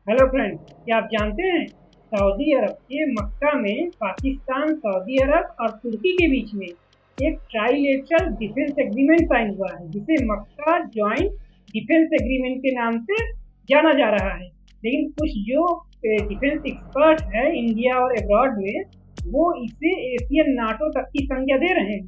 Hello friends, क्या आप जानते हैं सऊदी अरब के मक्का में पाकिस्तान, सऊदी अरब और तुर्की के बीच में एक ट्राइलेटरल डिफेंस एग्रीमेंट साइन हुआ है, जिसे मक्का जॉइंट डिफेंस एग्रीमेंट के नाम से जाना जा रहा है। लेकिन कुछ जो डिफेंस एक्सपर्ट है इंडिया और अब्रॉड में, वो इसे एशियन नाटो तक की संज्ञा दे रहे हैं।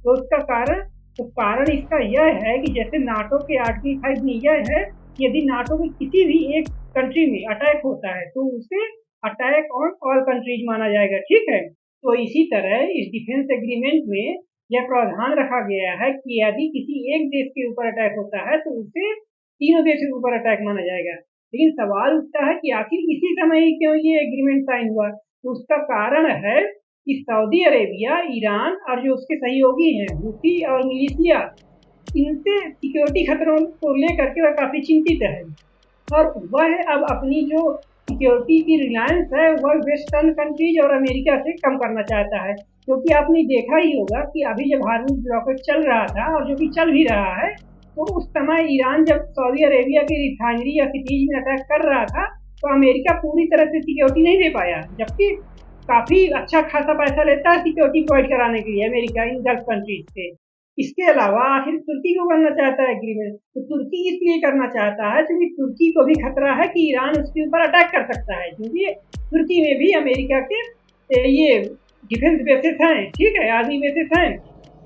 तो उसका कारण इसका यह है कि जैसे नाटो के आर्टिकल 5 में यह है कि यदि नाटो में किसी भी एक कंट्री में अटैक होता है तो उसे अटैक ऑन ऑल कंट्रीज माना जाएगा। ठीक है, तो इसी तरह इस डिफेंस एग्रीमेंट में यह प्रावधान रखा गया है कि यदि किसी एक देश के ऊपर अटैक होता है तो उसे तीनों देशों के ऊपर अटैक माना जाएगा। लेकिन सवाल उठता है कि आखिर इसी समय ही क्यों ये एग्रीमेंट साइन हुआ। तो उसका कारण है कि सऊदी अरेबिया, ईरान और जो उसके सहयोगी हैं हूथी और मिलिशिया, इनसे सिक्योरिटी खतरों को लेकर के वह काफी चिंतित है और वह अब अपनी जो सिक्योरिटी की रिलायंस है वह वेस्टर्न कंट्रीज और अमेरिका से कम करना चाहता है। क्योंकि आपने देखा ही होगा कि अभी जब हार्मोज ब्लॉकेज चल रहा था और जो कि चल भी रहा है, तो उस समय ईरान जब सऊदी अरेबिया की रिफाइनरी या सिटीज में अटैक कर रहा था तो अमेरिका पूरी तरह से सिक्योरिटी नहीं दे पाया, जबकि काफी अच्छा खासा पैसा लेता है सिक्योरिटी प्रोवाइड कराने के लिए अमेरिका इन गल्फ कंट्रीज से। इसके अलावा आखिर तुर्की को करना चाहता है एग्रीमेंट, तो तुर्की इसलिए करना चाहता है क्योंकि तुर्की को भी खतरा है कि ईरान उसके ऊपर अटैक कर सकता है, क्योंकि तुर्की में भी अमेरिका के ये डिफेंस बेसिस हैं, ठीक है, आर्मी बेसिस हैं।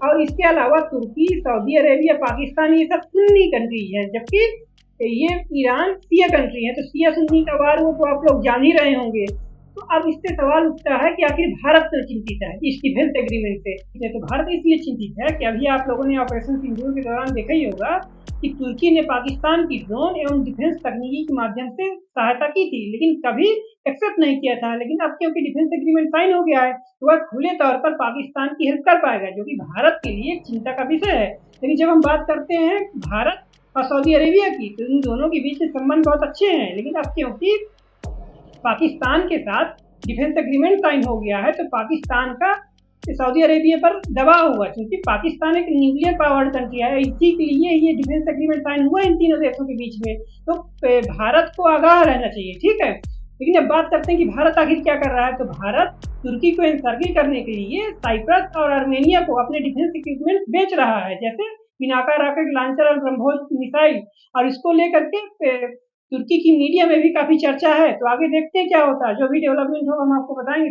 और इसके अलावा तुर्की, सऊदी अरेबिया, पाकिस्तान, ये सब सुन्नी कंट्रीज हैं, जबकि ये ईरान शिया कंट्री है। तो शिया सुन्नी का वार वो तो आप लोग जान ही रहे होंगे। तो अब इससे सवाल उठता है कि आखिर भारत क्यों चिंतित है इस डिफेंस एग्रीमेंट से। तो भारत इसलिए चिंतित है कि अभी आप लोगों ने ऑपरेशन सिंदूर के दौरान देखा ही होगा कि तुर्की ने पाकिस्तान की ड्रोन एवं डिफेंस तकनीकी के माध्यम से सहायता की थी, लेकिन कभी एक्सेप्ट नहीं किया था। लेकिन अब क्योंकि डिफेंस एग्रीमेंट साइन हो गया है तो वह खुले तौर पर पाकिस्तान की हेल्प कर पाएगा, जो कि भारत के लिए चिंता का विषय है। लेकिन जब हम बात करते हैं भारत और सऊदी अरेबिया की, तो इन दोनों के बीच संबंध बहुत अच्छे हैं। लेकिन अब क्योंकि पाकिस्तान के साथ डिफेंस एग्रीमेंट साइन हो गया है तो पाकिस्तान का सऊदी अरेबिया पर दबाव हुआ, क्योंकि पाकिस्तान एक न्यूक्लियर पावर्ड कंट्री है। इसी के लिए ये डिफेंस एग्रीमेंट साइन हुआ इन तीनों देशों के बीच में। तो भारत को आगाह रहना चाहिए, ठीक है। लेकिन अब बात करते हैं कि भारत आखिर क्या कर रहा है। तो भारत तुर्की को एनसर्किल करने के लिए साइप्रस और आर्मेनिया को अपने डिफेंस इक्विपमेंट बेच रहा है, जैसे पिनाका रॉकेट लॉन्चर और ब्रह्मोस मिसाइल। और इसको लेकर के तुर्की की मीडिया में भी काफी चर्चा है। तो आगे देखते हैं क्या होता है, जो भी डेवलपमेंट होगा हम आपको बताएंगे।